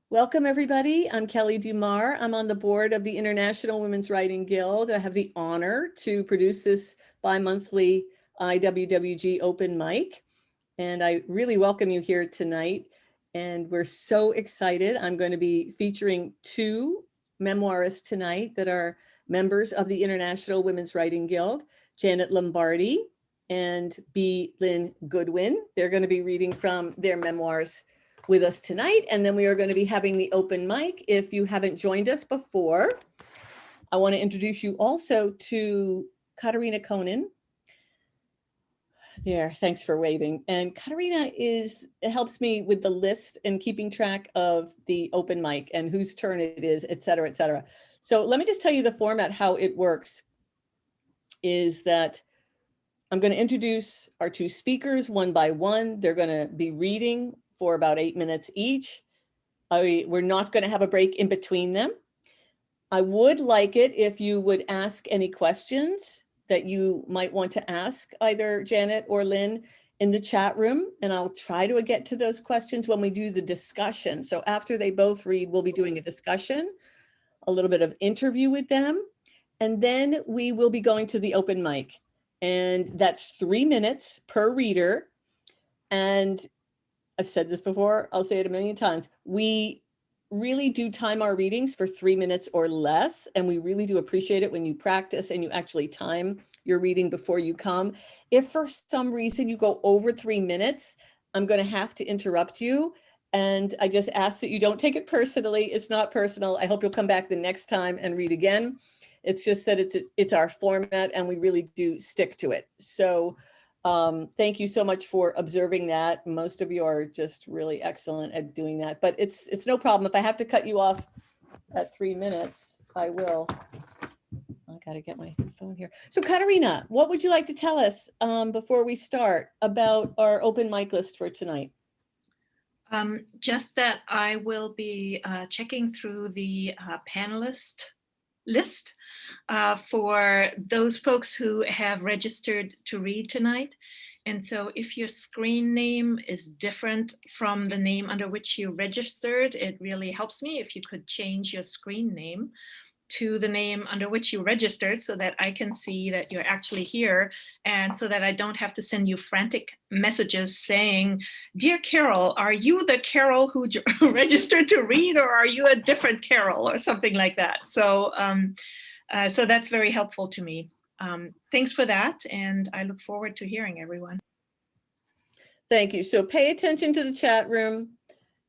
Welcome, everybody. I'm Kelly Dumar. I'm on the board of the International Women's Writing Guild. I have the honor to produce this bi-monthly IWWG open mic, and I really welcome you here tonight. And we're so excited. I'm going to be featuring two memoirists tonight that are members of the International Women's Writing Guild, Janet Lombardi and Lynn Goodwin. They're going to be reading from their memoirs with us tonight, and then we are going to be having the open mic. If you haven't joined us before, I want to introduce you also to Katarina Konen. There, thanks for waving. And Katarina helps me with the list and keeping track of the open mic and whose turn it is, et cetera, et cetera. So let me just tell you the format, how it works is that I'm going to introduce our two speakers one by one. They're going to be reading for about 8 minutes each. We're not going to have a break in between them. I would like it if you would ask any questions that you might want to ask either Janet or Lynn in the chat room, and I'll try to get to those questions when we do the discussion. So after they both read, we'll be doing a discussion, a little bit of interview with them, and then we will be going to the open mic. And that's 3 minutes per reader. And I've said this before, I'll say it a million times. We really do time our readings for 3 minutes or less. And we really do appreciate it when you practice and you actually time your reading before you come. If for some reason you go over 3 minutes, I'm going to have to interrupt you. And I just ask that you don't take it personally. It's not personal. I hope you'll come back the next time and read again. It's just that it's our format and we really do stick to it. So thank you so much for observing that. Most of you are just really excellent at doing that, but it's no problem. If I have to cut you off at 3 minutes, I will. I got to get my phone here. So Katarina, what would you like to tell us before we start about our open mic list for tonight? Just that I will be checking through the panelist list for those folks who have registered to read tonight. And so if your screen name is different from the name under which you registered, it really helps me if you could change your screen name to the name under which you registered so that I can see that you're actually here, and so that I don't have to send you frantic messages saying, "Dear Carol, are you the Carol who registered to read, or are you a different Carol?" or something like that. So so that's very helpful to me. Thanks for that, and I look forward to hearing everyone. Thank you. So pay attention to the chat room,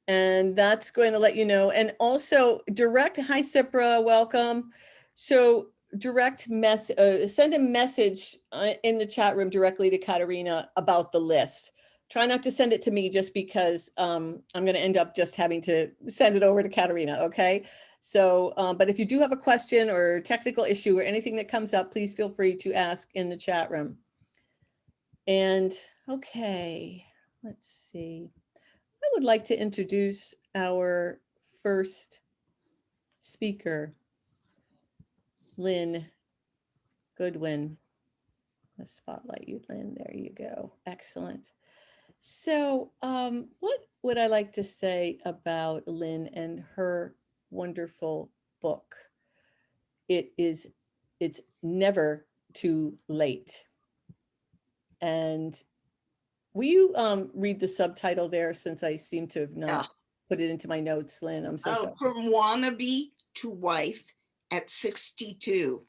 and that's going to let you know. And also direct, hi Cipra, welcome. So send a message in the chat room directly to Katarina about the list. Try not to send it to me just because I'm going to end up just having to send it over to Katarina, okay? So, but if you do have a question or technical issue or anything that comes up, please feel free to ask in the chat room. And okay, let's see. I would like to introduce our first speaker, Lynn Goodwin. Let's spotlight you, Lynn. There you go. Excellent. So what would I like to say about Lynn and her wonderful book? It's never too late. And will you read the subtitle there, since I seem to have not put it into my notes, Lynn? I'm so sorry. From wannabe to wife at 62.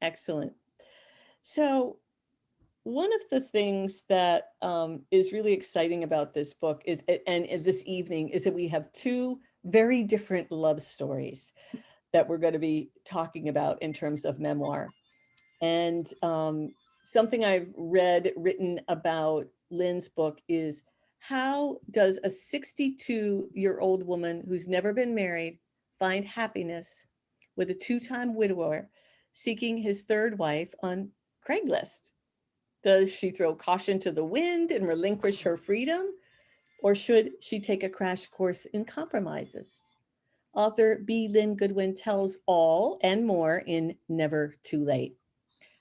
Excellent. So one of the things that is really exciting about this book is, and this evening, is that we have two very different love stories that we're going to be talking about in terms of memoir. And something I've read written about Lynn's book is, how does a 62-year-old woman who's never been married find happiness with a two-time widower seeking his third wife on Craigslist? Does she throw caution to the wind and relinquish her freedom? Or should she take a crash course in compromises? Author Lynn Goodwin tells all and more in Never Too Late.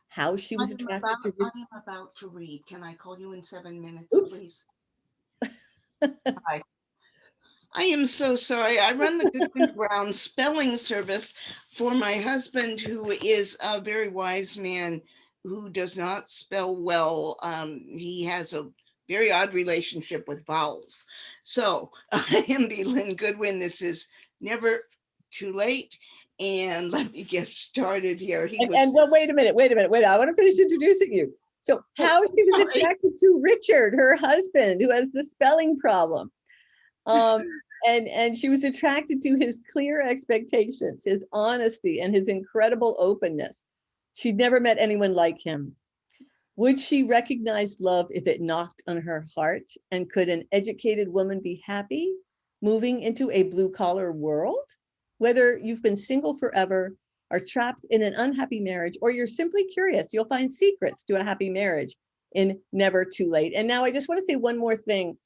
How she was attracted to... I am about to read. Can I call you in 7 minutes, Oops. please? Hi. I am so sorry. I run the Goodwin Brown spelling service for my husband, who is a very wise man who does not spell well. He has a very odd relationship with vowels. So I am Lynn Goodwin. This is Never Too Late. And let me get started here. Well, wait a minute. I want to finish introducing you. So how she was attracted to Richard, her husband, who has the spelling problem. And she was attracted to his clear expectations, his honesty, and his incredible openness. She'd never met anyone like him. Would she recognize love if it knocked on her heart? And could an educated woman be happy moving into a blue-collar world? Whether you've been single forever, are trapped in an unhappy marriage, or you're simply curious, you'll find secrets to a happy marriage in Never Too Late. And now I just want to say one more thing.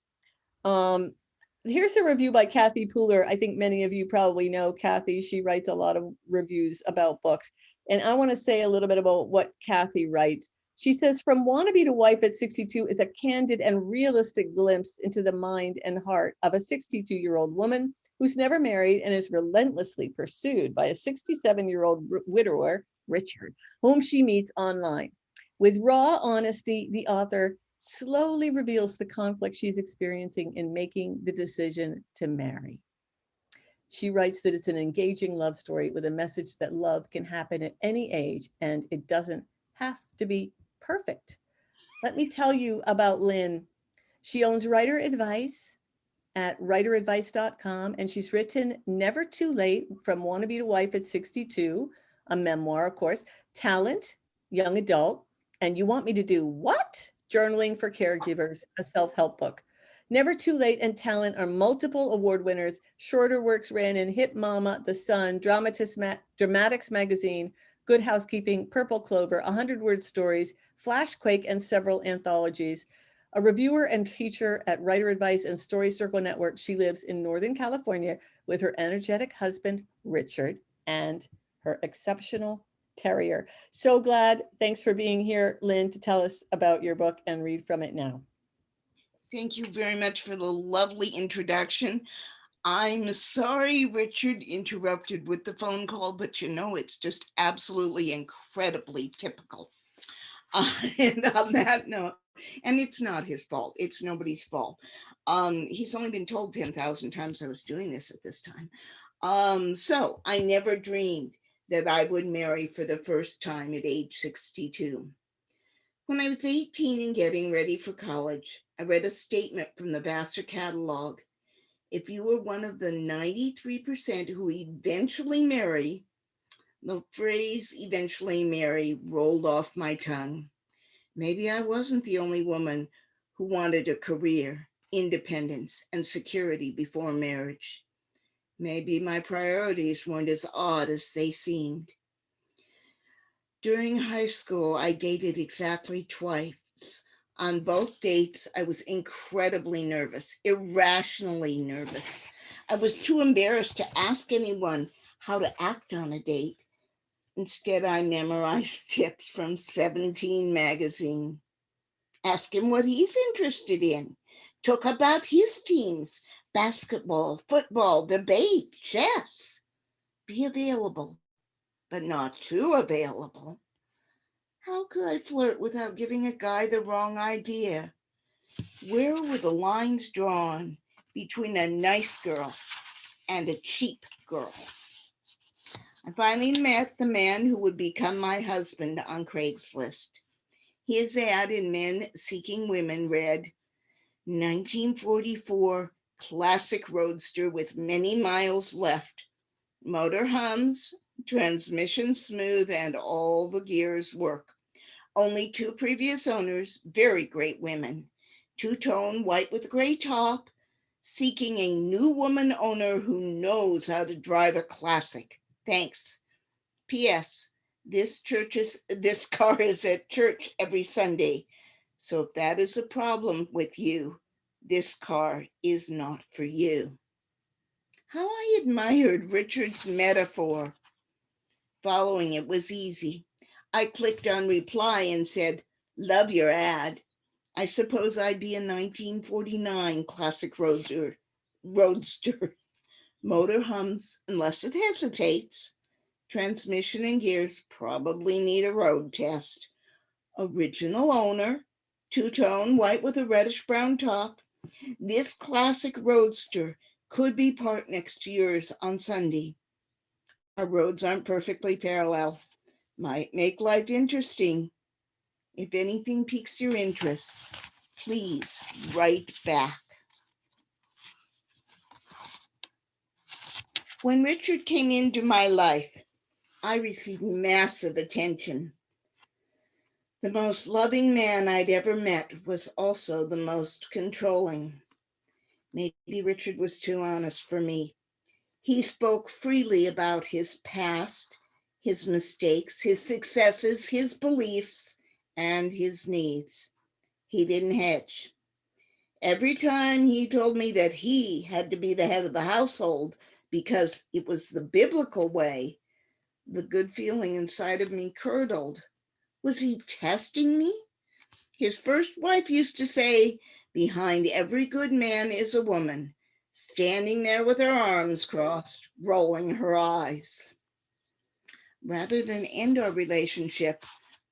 Here's a review by Kathy Pooler. I think many of you probably know Kathy. She writes a lot of reviews about books. And I want to say a little bit about what Kathy writes. She says, From Wannabe to Wife at 62 is a candid and realistic glimpse into the mind and heart of a 62-year-old woman who's never married and is relentlessly pursued by a 67-year-old widower, Richard, whom she meets online. With raw honesty, the author slowly reveals the conflict she's experiencing in making the decision to marry. She writes that it's an engaging love story with a message that love can happen at any age and it doesn't have to be perfect. Let me tell you about Lynn. She owns Writer Advice at writeradvice.com, and she's written Never Too Late, From Wannabe to Wife at 62, a memoir, of course, Talent, Young Adult, and You Want Me to Do What? Journaling for Caregivers, a self-help book. Never Too Late and Talent are multiple award winners. Shorter works ran in Hit Mama, The Sun, Dramatics Magazine, Good Housekeeping, Purple Clover, 100-Word Stories, Flashquake, and several anthologies. A reviewer and teacher at Writer Advice and Story Circle Network, she lives in Northern California with her energetic husband, Richard, and her exceptional terrier. So glad. Thanks for being here, Lynn, to tell us about your book and read from it now. Thank you very much for the lovely introduction. I'm sorry Richard interrupted with the phone call, but you know, it's just absolutely incredibly typical. And on that note, and it's not his fault, it's nobody's fault. He's only been told 10,000 times I was doing this at this time. So I never dreamed that I would marry for the first time at age 62. When I was 18 and getting ready for college, I read a statement from the Vassar catalog. If you were one of the 93% who eventually marry, the phrase eventually marry rolled off my tongue. Maybe I wasn't the only woman who wanted a career, independence, and security before marriage. Maybe my priorities weren't as odd as they seemed. During high school, I dated exactly twice. On both dates, I was incredibly nervous, irrationally nervous. I was too embarrassed to ask anyone how to act on a date. Instead, I memorized tips from 17 magazine. Ask him what he's interested in. Talk about his teams, basketball, football, debate, chess. Be available, but not too available. How could I flirt without giving a guy the wrong idea? Where were the lines drawn between a nice girl and a cheap girl? I finally met the man who would become my husband on Craigslist. His ad in Men Seeking Women read, 1944 classic roadster with many miles left. Motor hums, transmission smooth, and all the gears work. Only 2 previous owners, very great women. Two-tone white with gray top, seeking a new woman owner who knows how to drive a classic. Thanks. P.S. This car is at church every Sunday. So if that is a problem with you, this car is not for you. How I admired Richard's metaphor. Following it was easy. I clicked on reply and said, love your ad. I suppose I'd be a 1949 classic roadster roadster. Motor hums unless it hesitates. Transmission and gears probably need a road test. Original owner, two-tone white with a reddish-brown top. This classic roadster could be parked next to yours on Sunday. Our roads aren't perfectly parallel. Might make life interesting. If anything piques your interest, please write back. When Richard came into my life, I received massive attention. The most loving man I'd ever met was also the most controlling. Maybe Richard was too honest for me. He spoke freely about his past, his mistakes, his successes, his beliefs, and his needs. He didn't hedge. Every time he told me that he had to be the head of the household because it was the biblical way, the good feeling inside of me curdled. Was he testing me? His first wife used to say, behind every good man is a woman, standing there with her arms crossed, rolling her eyes. Rather than end our relationship,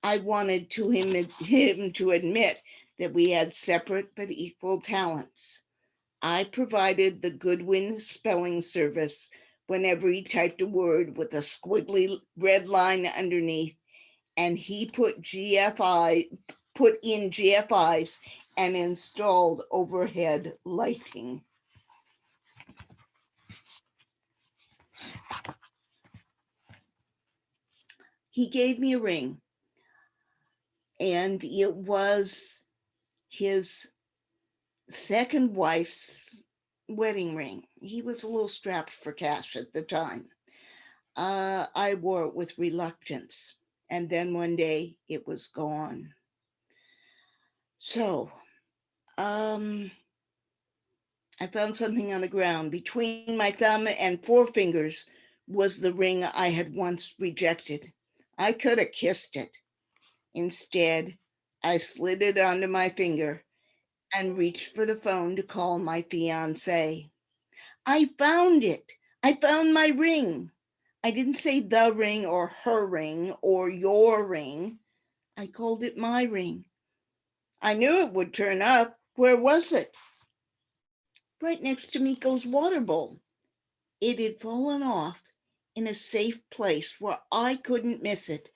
I wanted him to admit that we had separate but equal talents. I provided the Goodwin spelling service whenever he typed a word with a squiggly red line underneath, and he put in GFIs and installed overhead lighting. He gave me a ring, and it was his second wife's wedding ring. He was a little strapped for cash at the time. I wore it with reluctance, and then one day it was gone. So, I found something on the ground. Between my thumb and forefingers was the ring I had once rejected. I could have kissed it. Instead, I slid it onto my finger and reached for the phone to call my fiance. I found it. I found my ring. I didn't say the ring or her ring or your ring. I called it my ring. I knew it would turn up. Where was it? Right next to Miko's water bowl. It had fallen off in a safe place where I couldn't miss it.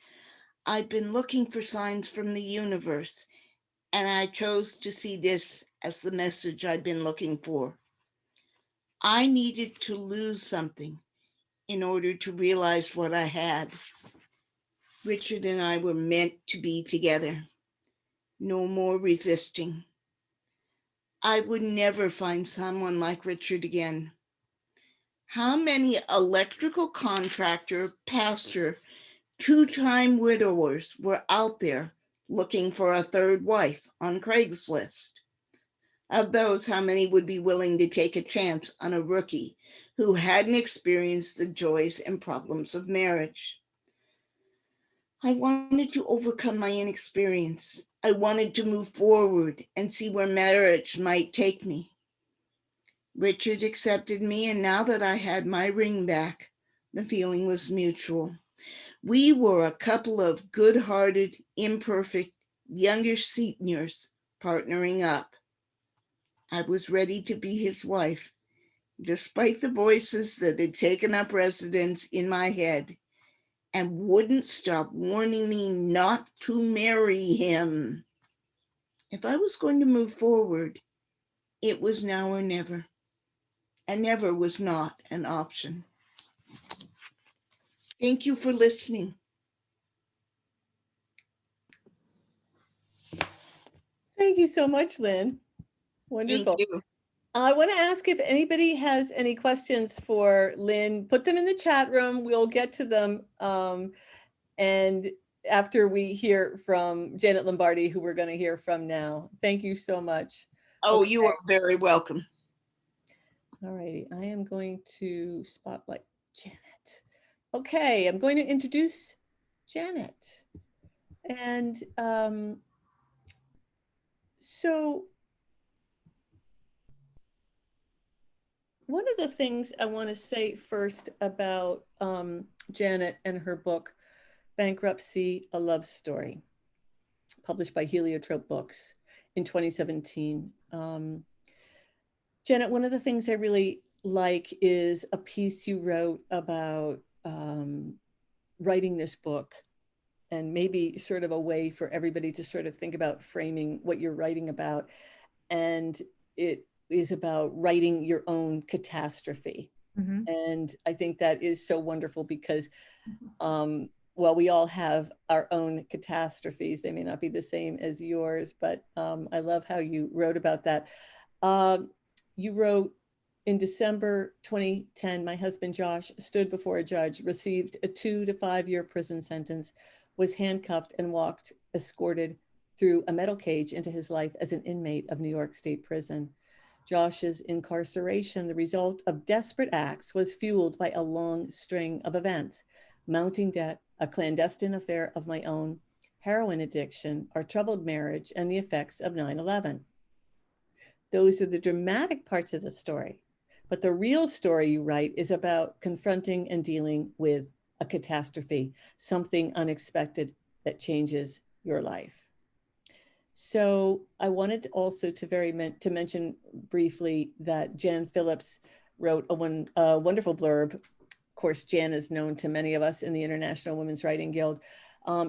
I'd been looking for signs from the universe, and I chose to see this as the message I'd been looking for. I needed to lose something in order to realize what I had. Richard and I were meant to be together. No more resisting. I would never find someone like Richard again. How many electrical contractor, pastor, two-time widowers were out there looking for a third wife on Craigslist? Of those, how many would be willing to take a chance on a rookie who hadn't experienced the joys and problems of marriage? I wanted to overcome my inexperience. I wanted to move forward and see where marriage might take me. Richard accepted me, and now that I had my ring back, the feeling was mutual. We were a couple of good-hearted, imperfect, youngish seniors partnering up. I was ready to be his wife, despite the voices that had taken up residence in my head and wouldn't stop warning me not to marry him. If I was going to move forward, it was now or never. And never was not an option. Thank you for listening. Thank you so much, Lynn. Wonderful. Thank you. I want to ask if anybody has any questions for Lynn. Put them in the chat room. We'll get to them. And after we hear from Janet Lombardi, who we're going to hear from now. Thank you so much. Oh, Okay. you are very welcome. All righty. I am going to spotlight Janet. Okay, I'm going to introduce Janet. And so one of the things I want to say first about Janet and her book, Bankruptcy, A Love Story, published by Heliotrope Books in 2017. Janet, one of the things I really like is a piece you wrote about writing this book, and maybe sort of a way for everybody to sort of think about framing what you're writing about. And it is about writing your own catastrophe. Mhm. And I think that is so wonderful because, well, we all have our own catastrophes. They may not be the same as yours, but I love how you wrote about that. You wrote, in December 2010, my husband Josh stood before a judge, received a 2 to 5 year prison sentence, was handcuffed and walked escorted through a metal cage into his life as an inmate of New York State Prison. Josh's incarceration, the result of desperate acts, was fueled by a long string of events: mounting debt, a clandestine affair of my own, heroin addiction, our troubled marriage, and the effects of 9/11. Those are the dramatic parts of the story. But the real story you write is about confronting and dealing with a catastrophe, something unexpected that changes your life. So I wanted also to mention briefly that Jan Phillips wrote a wonderful blurb. Of course, Jan is known to many of us in the International Women's Writing Guild.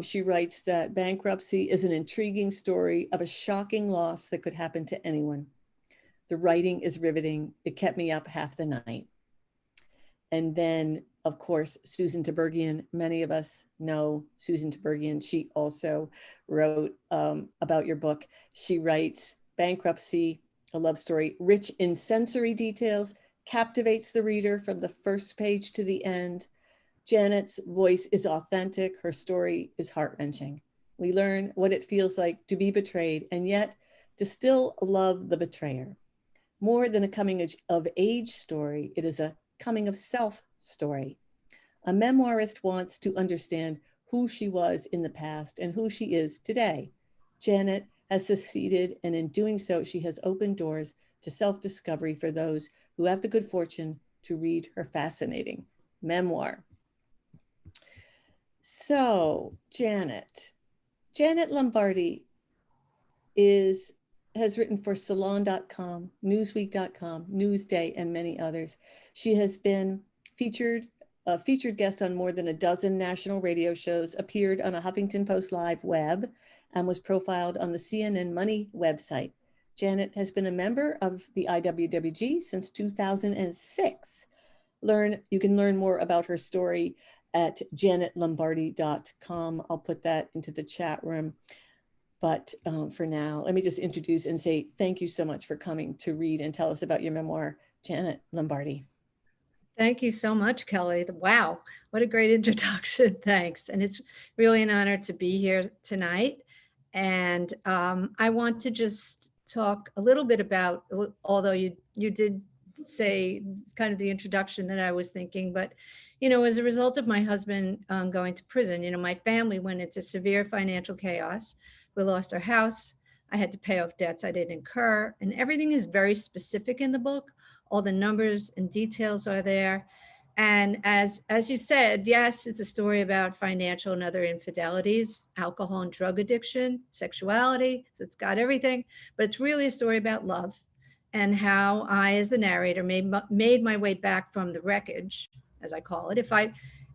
She writes that bankruptcy is an intriguing story of a shocking loss that could happen to anyone. The writing is riveting. It kept me up half the night. And then, of course, Susan Tabergian, many of us know Susan Tabergian. She also wrote about your book. She writes, Bankruptcy, a love story, rich in sensory details, captivates the reader from the first page to the end. Janet's voice is authentic. Her story is heart-wrenching. We learn what it feels like to be betrayed and yet to still love the betrayer. More than a coming of age story, it is a coming of self story. A memoirist wants to understand who she was in the past and who she is today. Janet has succeeded, and in doing so, she has opened doors to self-discovery for those who have the good fortune to read her fascinating memoir. So, Janet Lombardi has written for Salon.com, Newsweek.com, Newsday, and many others. She has been a featured guest on more than a dozen national radio shows, appeared on a Huffington Post Live web, and was profiled on the CNN Money website. Janet has been a member of the IWWG since 2006. You can learn more about her story at janetlombardi.com. I'll put that into the chat room. But for now, let me just introduce and say thank you so much for coming to read and tell us about your memoir, Janet Lombardi. Thank you so much, Kelly. Wow, what a great introduction. Thanks. And it's really an honor to be here tonight. And I want to just talk a little bit about, although you did say kind of the introduction that I was thinking, but, as a result of my husband going to prison, my family went into severe financial chaos. We lost our house. I had to pay off debts I didn't incur. And everything is very specific in the book. All the numbers and details are there. And as you said, yes, it's a story about financial and other infidelities, alcohol and drug addiction, sexuality. So it's got everything. But it's really a story about love and how I, as the narrator, made my way back from the wreckage, as I call it.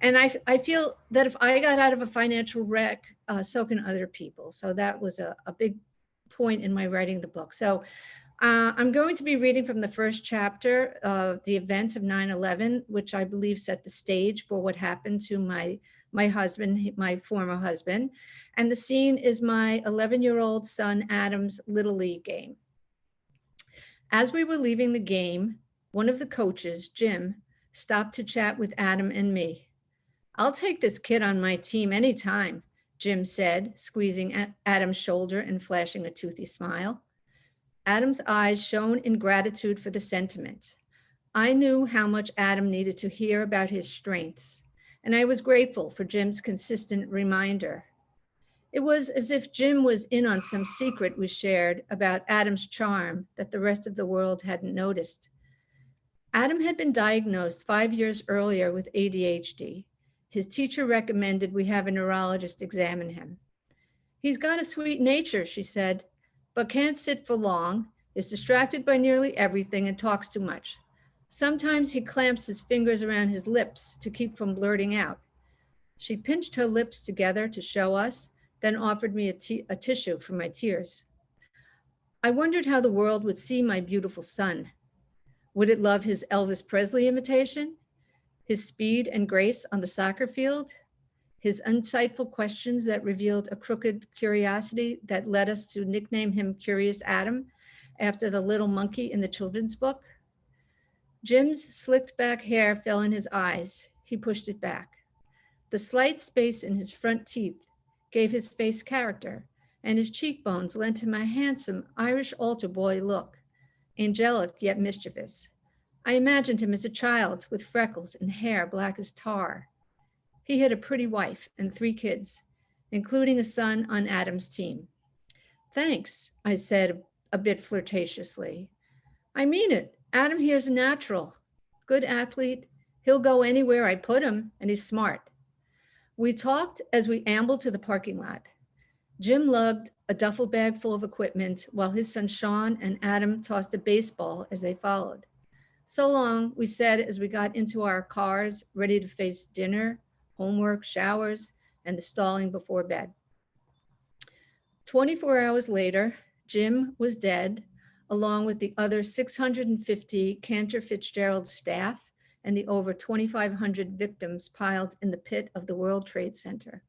I feel that if I got out of a financial wreck, so can other people. So that was a big point in my writing the book. So I'm going to be reading from the first chapter of the events of 9/11, which I believe set the stage for what happened to my husband, my former husband. And the scene is my 11-year-old son Adam's Little League game. As we were leaving the game, one of the coaches, Jim, stopped to chat with Adam and me. "I'll take this kid on my team anytime," Jim said, squeezing Adam's shoulder and flashing a toothy smile. Adam's eyes shone in gratitude for the sentiment. I knew how much Adam needed to hear about his strengths, and I was grateful for Jim's consistent reminder. It was as if Jim was in on some secret we shared about Adam's charm that the rest of the world hadn't noticed. Adam had been diagnosed 5 years earlier with ADHD. His teacher recommended we have a neurologist examine him. He's got a sweet nature, she said, but can't sit for long, is distracted by nearly everything, and talks too much. Sometimes he clamps his fingers around his lips to keep from blurting out. She pinched her lips together to show us, then offered me a tissue for my tears. I wondered how the world would see my beautiful son. Would it love his Elvis Presley imitation, his speed and grace on the soccer field, his insightful questions that revealed a crooked curiosity that led us to nickname him Curious Adam after the little monkey in the children's book? Jim's slicked back hair fell in his eyes. He pushed it back. The slight space in his front teeth gave his face character, and his cheekbones lent him a handsome Irish altar boy look, angelic yet mischievous. I imagined him as a child with freckles and hair black as tar. He had a pretty wife and 3 kids, including a son on Adam's team. Thanks, I said a bit flirtatiously. I mean it. Adam here's a natural. Good athlete. He'll go anywhere I put him, and he's smart. We talked as we ambled to the parking lot. Jim lugged a duffel bag full of equipment while his son Sean and Adam tossed a baseball as they followed. So long, we said as we got into our cars, ready to face dinner, homework, showers, and the stalling before bed. 24 hours later, Jim was dead, along with the other 650 Cantor Fitzgerald staff and the over 2,500 victims piled in the pit of the World Trade Center.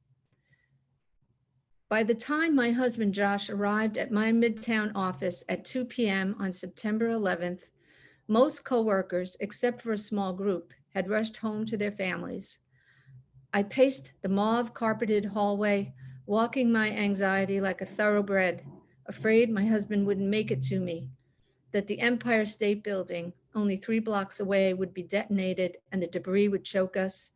By the time my husband Josh arrived at my Midtown office at 2 p.m. on September 11th, most coworkers, except for a small group, had rushed home to their families. I paced the mauve carpeted hallway, walking my anxiety like a thoroughbred, afraid my husband wouldn't make it to me, that the Empire State Building, only 3 blocks away, would be detonated and the debris would choke us,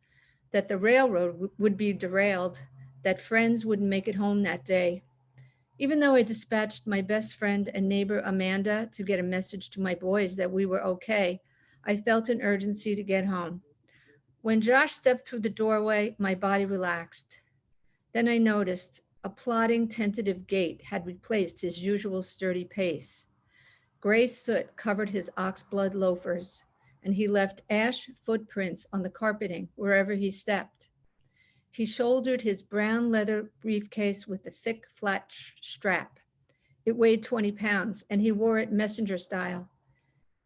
that the railroad would be derailed, that friends wouldn't make it home that day. Even though I dispatched my best friend and neighbor Amanda to get a message to my boys that we were okay, I felt an urgency to get home. When Josh stepped through the doorway, my body relaxed. Then I noticed a plodding, tentative gait had replaced his usual sturdy pace. Gray soot covered his oxblood loafers, and he left ash footprints on the carpeting wherever he stepped. He shouldered his brown leather briefcase with a thick, flat strap. It weighed 20 pounds, and he wore it messenger style.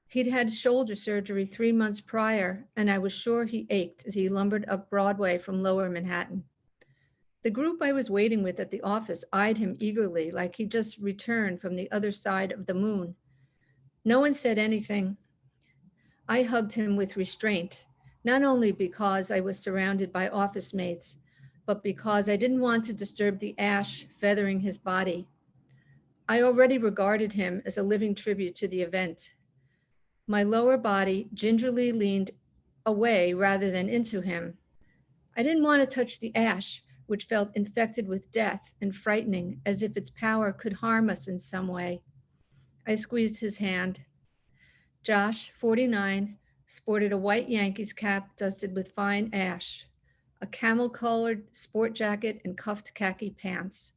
He'd had shoulder surgery 3 months prior, and I was sure he ached as he lumbered up Broadway from Lower Manhattan. The group I was waiting with at the office eyed him eagerly, like he just returned from the other side of the moon. No one said anything. I hugged him with restraint, not only because I was surrounded by office mates, but because I didn't want to disturb the ash feathering his body. I already regarded him as a living tribute to the event. My lower body gingerly leaned away rather than into him. I didn't want to touch the ash, which felt infected with death and frightening, as if its power could harm us in some way. I squeezed his hand. Josh, 49, sported a white Yankees cap dusted with fine ash, a camel-colored sport jacket, and cuffed khaki pants.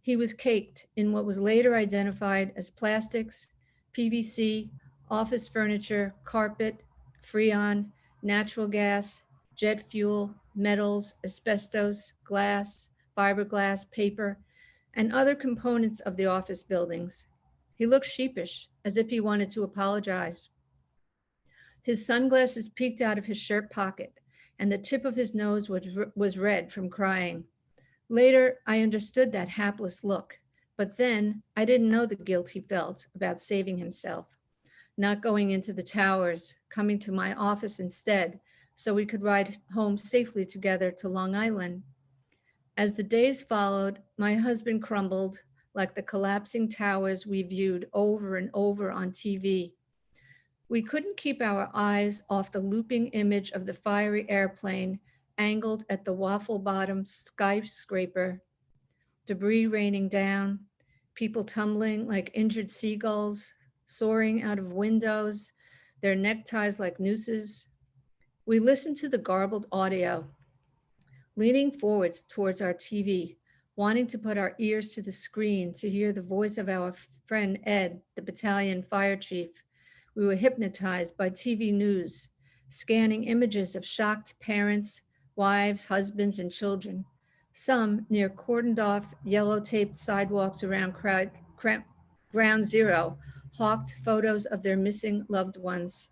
He was caked in what was later identified as plastics, PVC, office furniture, carpet, Freon, natural gas, jet fuel, metals, asbestos, glass, fiberglass, paper, and other components of the office buildings. He looked sheepish, as if he wanted to apologize. His sunglasses peeked out of his shirt pocket, and the tip of his nose was red from crying. Later, I understood that hapless look, but then I didn't know the guilt he felt about saving himself, not going into the towers, coming to my office instead, so we could ride home safely together to Long Island. As the days followed, my husband crumbled like the collapsing towers we viewed over and over on TV. We couldn't keep our eyes off the looping image of the fiery airplane angled at the waffle-bottom skyscraper, debris raining down, people tumbling like injured seagulls, soaring out of windows, their neckties like nooses. We listened to the garbled audio, leaning forwards towards our TV, wanting to put our ears to the screen to hear the voice of our friend Ed, the battalion fire chief. We were hypnotized by TV news, scanning images of shocked parents, wives, husbands, and children. Some near cordoned off, yellow taped sidewalks around Ground Zero hawked photos of their missing loved ones.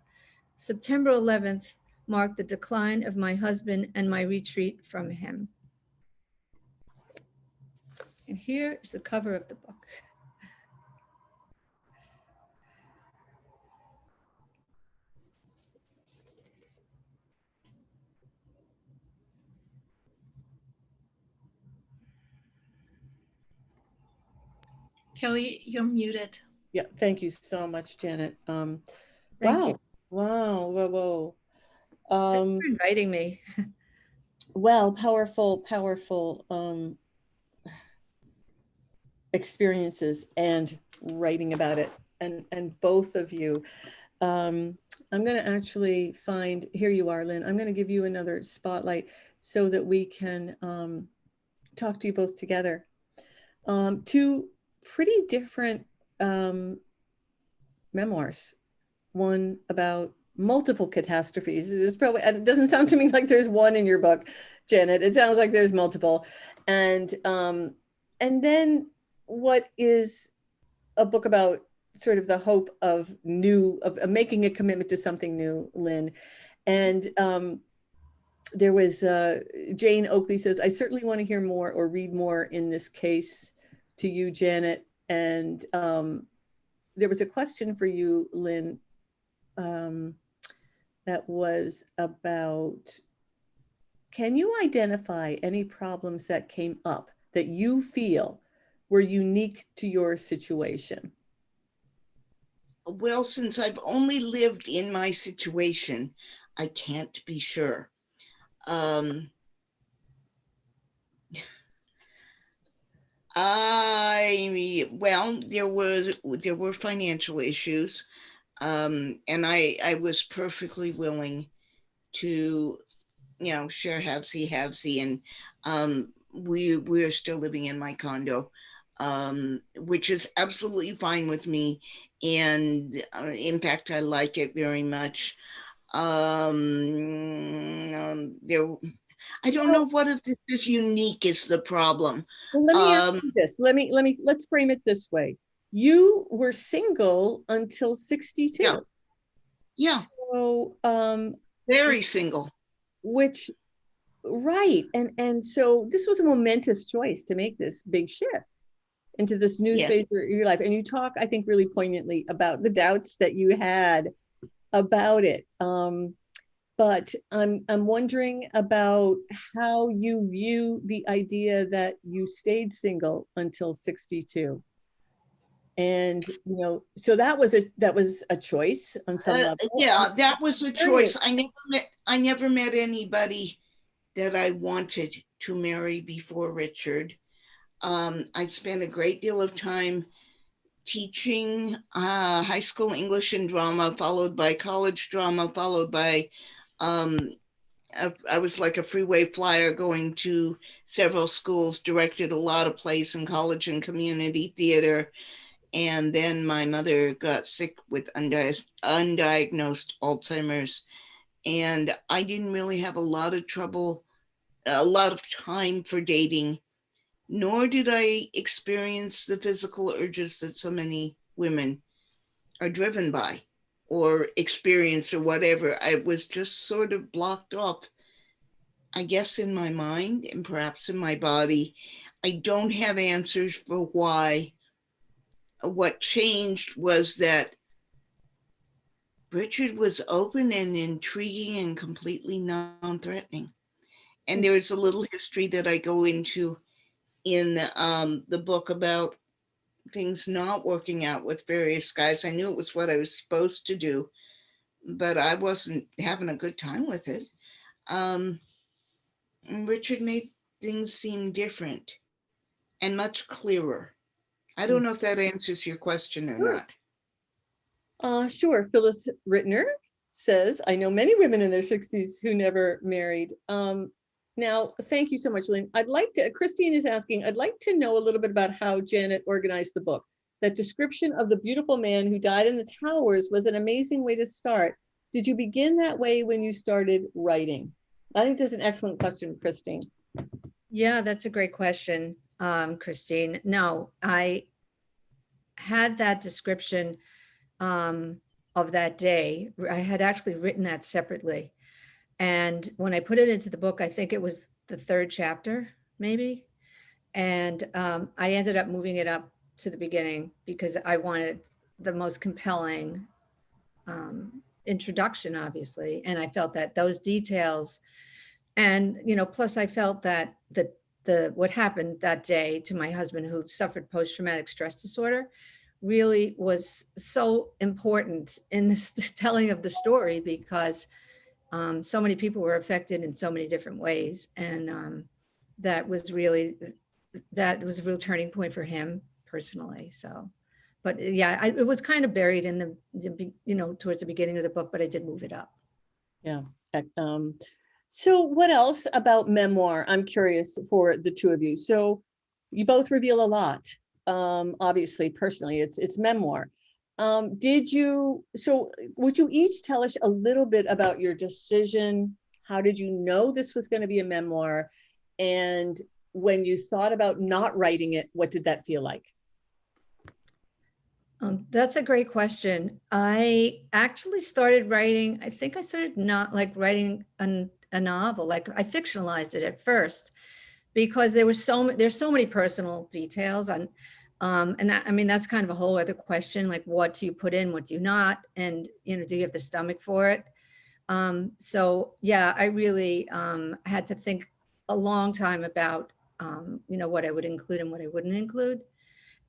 September 11th marked the decline of my husband and my retreat from him. And here is the cover of the book. Kelly, you're muted. Yeah, thank you so much, Janet. Thank Wow. you. Wow, whoa. Thanks for inviting me. Well, powerful experiences and writing about it, and both of you. I'm going to actually find, here you are, Lynn. I'm going to give you another spotlight so that we can talk to you both together. Two pretty different memoirs. One about multiple catastrophes. It's probably, and it doesn't sound to me like there's one in your book, Janet. It sounds like there's multiple. And then what is a book about sort of the hope of new, of making a commitment to something new, Lynn. And there was, Jane Oakley says, I certainly want to hear more or read more in this case to you, Janet. And there was a question for you, Lynn, that was about, can you identify any problems that came up that you feel were unique to your situation? Well, since I've only lived in my situation, I can't be sure. Well, there were financial issues, and I was perfectly willing to, share halvesy, and we're still living in my condo, which is absolutely fine with me, and in fact, I like it very much. I don't know what if this is unique is the problem. Well, let me ask you this. Let's frame it this way. You were single until 62. Yeah. So, very single. Which, right. And so this was a momentous choice to make this big shift into this new space of your life. And you talk, I think, really poignantly about the doubts that you had about it. But I'm wondering about how you view the idea that you stayed single until 62. And, so that was a choice on some level. Yeah, that was a choice. I never met anybody that I wanted to marry before Richard. I spent a great deal of time teaching high school English and drama, followed by college drama, followed by I was like a freeway flyer going to several schools, directed a lot of plays in college and community theater. And then my mother got sick with undiagnosed Alzheimer's. And I didn't really have a lot of time for dating, nor did I experience the physical urges that so many women are driven by or experience or whatever. I was just sort of blocked off, I guess, in my mind and perhaps in my body. I don't have answers for why. What changed was that Richard was open and intriguing and completely non-threatening. And there's a little history that I go into in the book about things not working out with various guys. I knew it was what I was supposed to do, but I wasn't having a good time with it. Richard made things seem different and much clearer. I don't know if that answers your question or not. Sure. Phyllis Rittner says, I know many women in their 60s who never married. Now, thank you so much, Lynn. Christine is asking, I'd like to know a little bit about how Janet organized the book. That description of the beautiful man who died in the towers was an amazing way to start. Did you begin that way when you started writing? I think that's an excellent question, Christine. Yeah, that's a great question, Christine. No, I had that description of that day. I had actually written that separately. And when I put it into the book, I think it was the third chapter, maybe. And I ended up moving it up to the beginning because I wanted the most compelling introduction, obviously. And I felt that those details, and, plus I felt that what happened that day to my husband, who suffered post-traumatic stress disorder, really was so important in this telling of the story, because so many people were affected in so many different ways. And that was a real turning point for him personally. So, but yeah, it was kind of buried in towards the beginning of the book, but I did move it up. Yeah. So what else about memoir? I'm curious for the two of you. So you both reveal a lot. Obviously, personally, it's memoir. Would you each tell us a little bit about your decision? How did you know this was going to be a memoir? And when you thought about not writing it, what did that feel like? That's a great question. I actually started writing, I think I started not like writing a novel, like I fictionalized it at first, because there's so many personal details on, and that, I mean, that's kind of a whole other question, like what do you put in, what do you not, and do you have the stomach for it? So yeah, I really had to think a long time about what I would include and what I wouldn't include.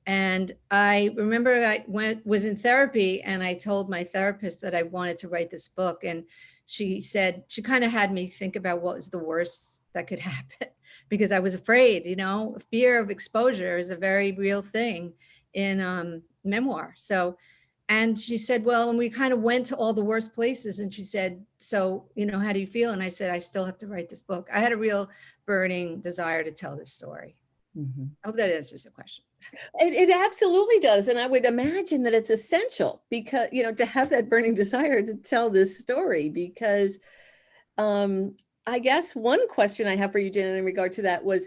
And I remember I was in therapy, and I told my therapist that I wanted to write this book. And she said, she kind of had me think about what was the worst that could happen, because I was afraid, fear of exposure is a very real thing in memoir. So, and she said, well, and we kind of went to all the worst places. And she said, so, how do you feel? And I said, I still have to write this book. I had a real burning desire to tell this story. Mm-hmm. I hope that answers the question. It absolutely does. And I would imagine that it's essential because, to have that burning desire to tell this story, because I guess one question I have for you, Janet, in regard to that was,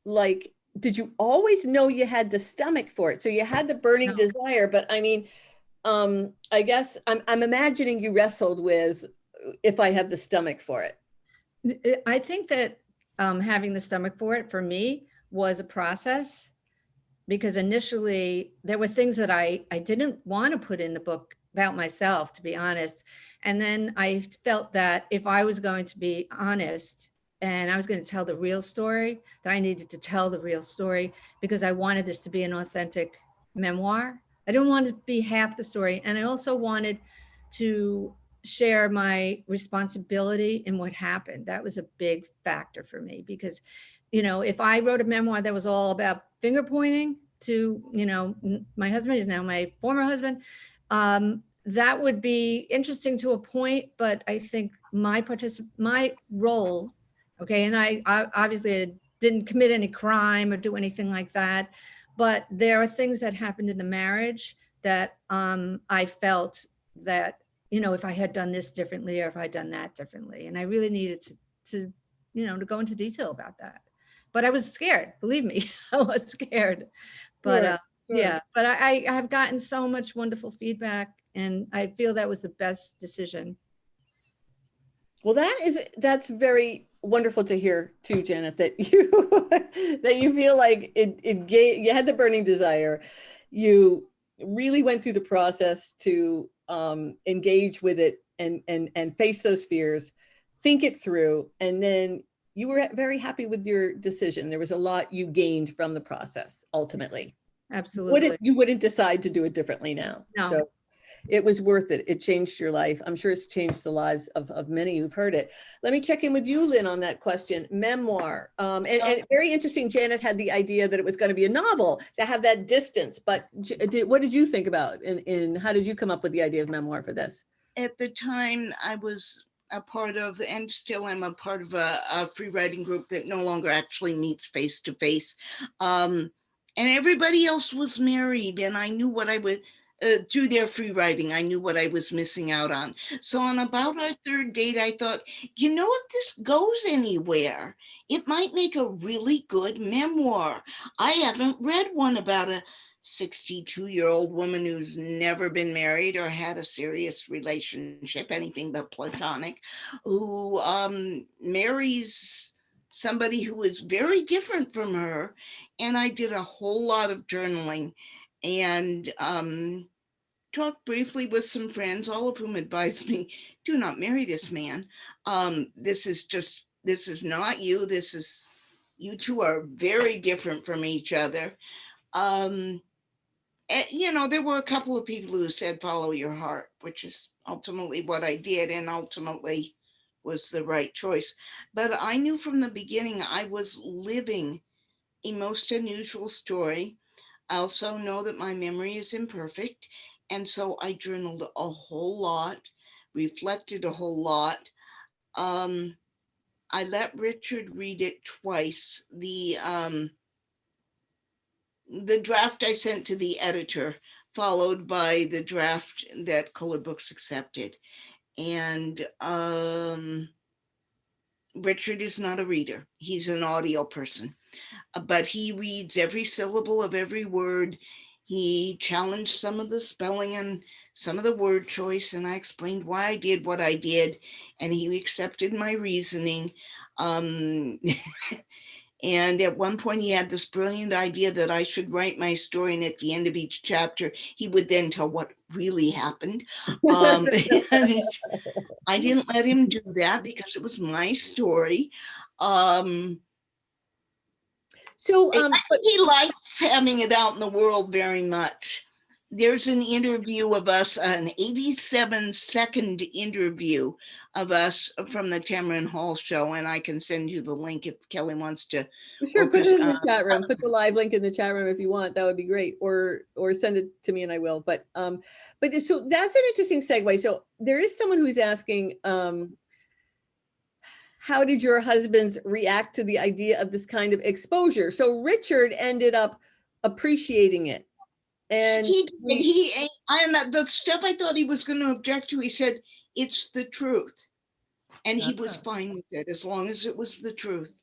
like, did you always know you had the stomach for it? So you had the burning desire, but I mean, I guess I'm imagining you wrestled with if I have the stomach for it. I think that having the stomach for it, for me, was a process. Because initially there were things that I didn't want to put in the book about myself, to be honest. And then I felt that if I was going to be honest and I was going to tell the real story, that I needed to tell the real story, because I wanted this to be an authentic memoir. I didn't want it to be half the story. And I also wanted to share my responsibility in what happened. That was a big factor for me, because if I wrote a memoir that was all about finger pointing to, my husband is now my former husband, that would be interesting to a point, but I think my role, okay, and I obviously didn't commit any crime or do anything like that, but there are things that happened in the marriage that I felt that, if I had done this differently or if I'd done that differently, and I really needed to go into detail about that. But I was scared, believe me, I was scared. But Sure. yeah, but I have gotten so much wonderful feedback, and I feel that was the best decision. Well, that's very wonderful to hear too, Janet, that you feel like you had the burning desire. You really went through the process to engage with it and face those fears, think it through, and then you were very happy with your decision. There was a lot you gained from the process, ultimately. Absolutely. You wouldn't decide to do it differently now. No. So it was worth it. It changed your life. I'm sure it's changed the lives of many who've heard it. Let me check in with you, Lynn, on that question. Memoir. And very interesting, Janet had the idea that it was going to be a novel to have that distance, but what did you think about in how did you come up with the idea of memoir for this? At the time, I was a part of, and still am a part of a free writing group that no longer actually meets face to face. And everybody else was married, and I knew what I would, through their free writing, I knew what I was missing out on. So on about our third date, I thought, you know, if this goes anywhere, it might make a really good memoir. I haven't read one about a 62-year-old woman who's never been married or had a serious relationship, anything but platonic, who marries somebody who is very different from her. And I did a whole lot of journaling and talked briefly with some friends, all of whom advised me, do not marry this man. This is not you. You two are very different from each other. You know, there were a couple of people who said, follow your heart, which is ultimately what I did and ultimately was the right choice. But I knew from the beginning I was living a most unusual story. I also know that my memory is imperfect. And so I journaled a whole lot, reflected a whole lot. I let Richard read it twice. The draft I sent to the editor, followed by the draft that Colored Books accepted. And Richard is not a reader. He's an audio person, but he reads every syllable of every word. He challenged some of the spelling and some of the word choice, and I explained why I did what I did, and he accepted my reasoning. And at one point he had this brilliant idea that I should write my story, and at the end of each chapter, he would then tell what really happened. And I didn't let him do that because it was my story. But he likes having it out in the world very much. There's an interview of us, an 87-second interview of us from the Tamron Hall show, and I can send you the link if Kelly wants to. Sure, put it in the chat room. Put the live link in the chat room if you want. That would be great. Or send it to me and I will. But so that's an interesting segue. So there is someone who's asking, how did your husbands react to the idea of this kind of exposure? So Richard ended up appreciating it. And the stuff I thought he was going to object to, he said, it's the truth. And he was fine with it as long as it was the truth,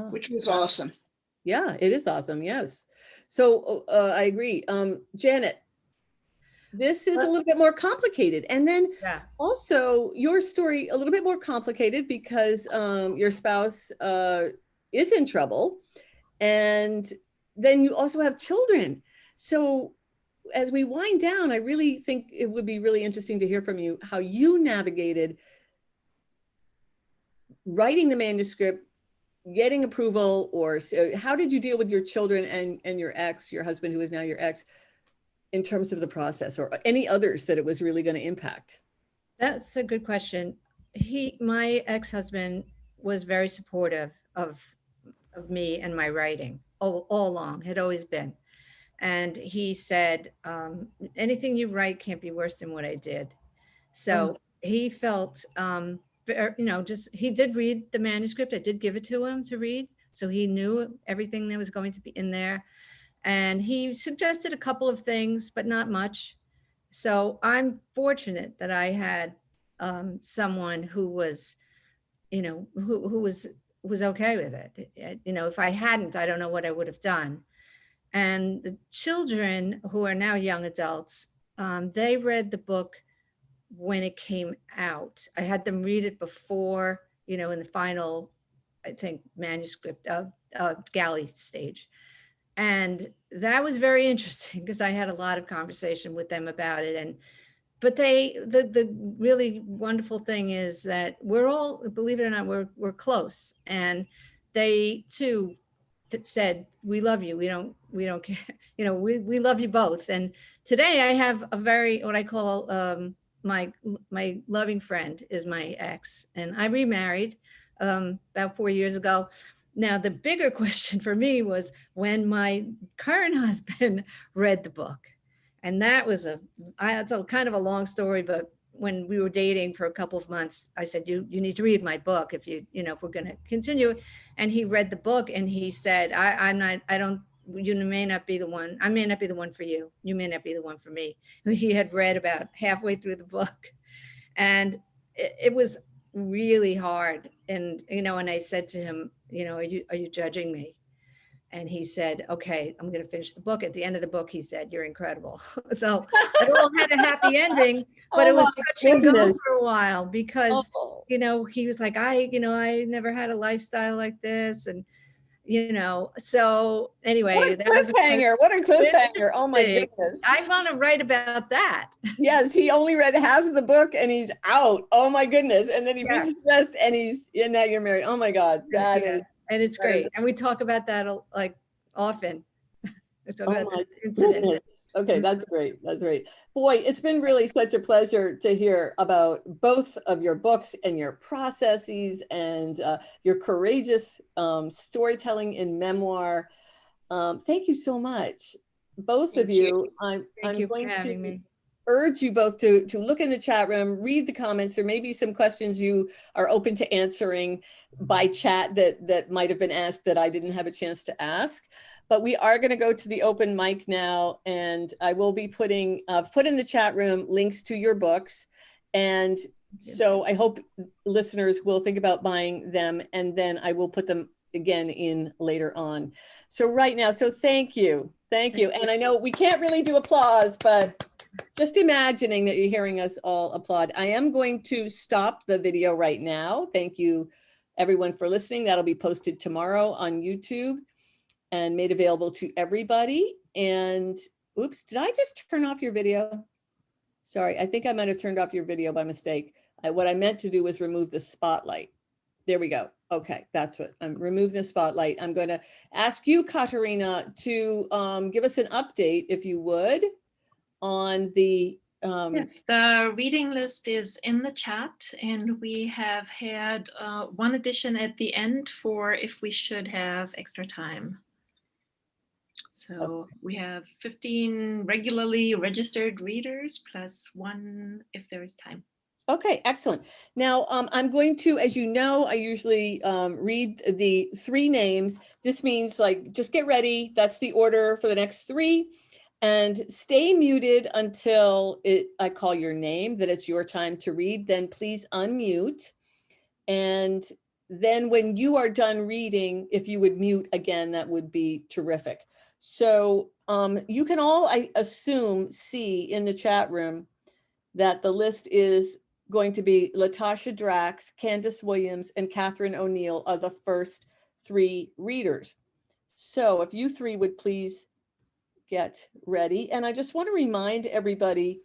which was awesome. Yeah, it is awesome. Yes. So I agree. Janet, this is a little bit more complicated. And then also your story, a little bit more complicated because your spouse is in trouble. And then you also have children. So as we wind down, I really think it would be really interesting to hear from you how you navigated writing the manuscript, getting approval, or how did you deal with your children and your ex, your husband, who is now your ex, in terms of the process, or any others that it was really going to impact? That's a good question. My ex-husband was very supportive of me and my writing all along, had always been. And he said, anything you write can't be worse than what I did. So he felt, he did read the manuscript. I did give it to him to read. So he knew everything that was going to be in there. And he suggested a couple of things, but not much. So I'm fortunate that I had someone who was, who was okay with it. If I hadn't, I don't know what I would have done. And the children, who are now young adults, they read the book when it came out. I had them read it before, in the final, I think, manuscript galley stage. And that was very interesting because I had a lot of conversation with them about it. But the really wonderful thing is that we're all, believe it or not, we're close. And they too said, we love you. We don't care. You know, we love you both. And today I have a very, what I call, my loving friend is my ex, and I remarried about 4 years ago. Now, the bigger question for me was when my current husband read the book. And that was it's a kind of a long story, but when we were dating for a couple of months, I said, you need to read my book if if we're going to continue. And he read the book and he said, you may not be the one. I may not be the one for you. You may not be the one for me. He had read about halfway through the book, and it was really hard. And, and I said to him, are you judging me? And he said, okay, I'm going to finish the book. At the end of the book, he said, you're incredible. So it all had a happy ending, but it was touch and go for a while because, he was like, I never had a lifestyle like this. And, so anyway. What a cliffhanger. What a cliffhanger. Oh my goodness. I want to write about that. Yes, he only read half of the book and he's out. Oh my goodness. And then he reads the rest and now you're married. Oh my God. That is. And it's great. And we talk about that like often. It's about my incident. Goodness. Okay, that's great. That's great. Boy, it's been really such a pleasure to hear about both of your books and your processes and your courageous storytelling in memoir. Thank you so much, both of you. I'm going to urge you both to look in the chat room, read the comments. There may be some questions you are open to answering by chat that might have been asked that I didn't have a chance to ask. But we are going to go to the open mic now, and I will be put in the chat room links to your books. And so I hope listeners will think about buying them, and then I will put them again in later on. So right now, so thank you. Thank you. And I know we can't really do applause, but just imagining that you're hearing us all applaud. I am going to stop the video right now. Thank you, everyone, for listening. That'll be posted tomorrow on YouTube and made available to everybody. And oops, did I just turn off your video? Sorry, I think I might have turned off your video by mistake. What I meant to do was remove the spotlight. There we go. Okay, that's what I'm removing the spotlight. I'm going to ask you, Katerina, to give us an update, if you would, on the yes, the reading list is in the chat, and we have had one addition at the end for if we should have extra time. So we have 15 regularly registered readers plus one if there is time. Okay, excellent. Now, I'm going to, as you know, I usually read the 3 names. This means like, just get ready. That's the order for the next 3. And stay muted until I call your name, that it's your time to read. Then please unmute. And then when you are done reading, if you would mute again, that would be terrific. So you can all, I assume, see in the chat room that the list is going to be Latasha Drax, Candace Williams, and Catherine O'Neill are the first 3 readers. So if you 3 would please get ready. And I just want to remind everybody,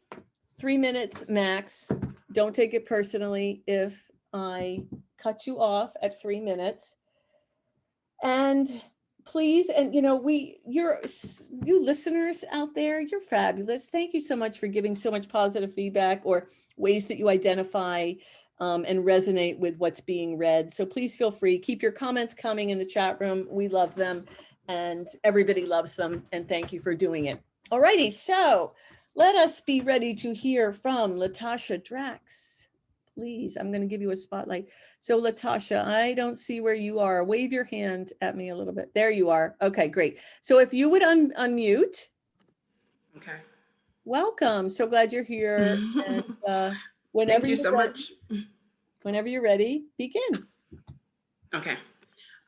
3 minutes max. Don't take it personally if I cut you off at 3 minutes. And please, and you listeners out there, you're fabulous. Thank you so much for giving so much positive feedback or ways that you identify and resonate with what's being read. So please feel free, keep your comments coming in the chat room. We love them and everybody loves them. And thank you for doing it. All righty, so let us be ready to hear from Latasha Drax. Please, I'm going to give you a spotlight. So Latasha, I don't see where you are. Wave your hand at me a little bit. There you are. Okay, great. So if you would unmute. Okay. Welcome. So glad you're here. And whenever Thank you so much. Whenever you're ready, begin. Okay.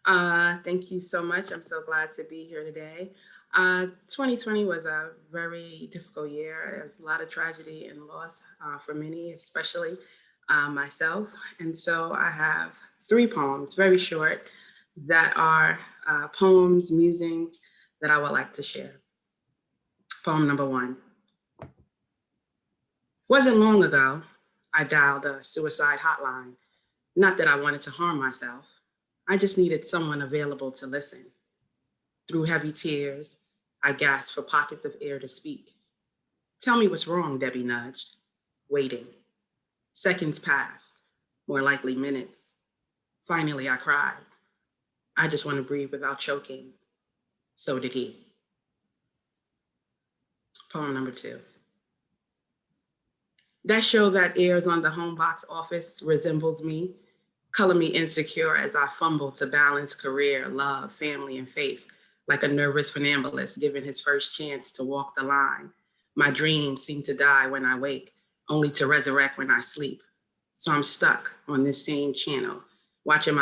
Thank you so much. I'm so glad to be here today. 2020 was a very difficult year. There was a lot of tragedy and loss for many, especially myself. And so I have 3 poems, very short, that are poems, musings that I would like to share. Poem number 1. Wasn't long ago, I dialed a suicide hotline. Not that I wanted to harm myself. I just needed someone available to listen. Through heavy tears, I gasped for pockets of air to speak. Tell me what's wrong, Debbie nudged. Waiting. Seconds passed, more likely minutes. Finally, I cried. I just want to breathe without choking. So did he. Poem number 2. That show that airs on the home box office resembles me. Color me insecure as I fumble to balance career, love, family, and faith, like a nervous funambulist given his first chance to walk the line. My dreams seem to die when I wake, only to resurrect when I sleep. So I'm stuck on this same channel, watching my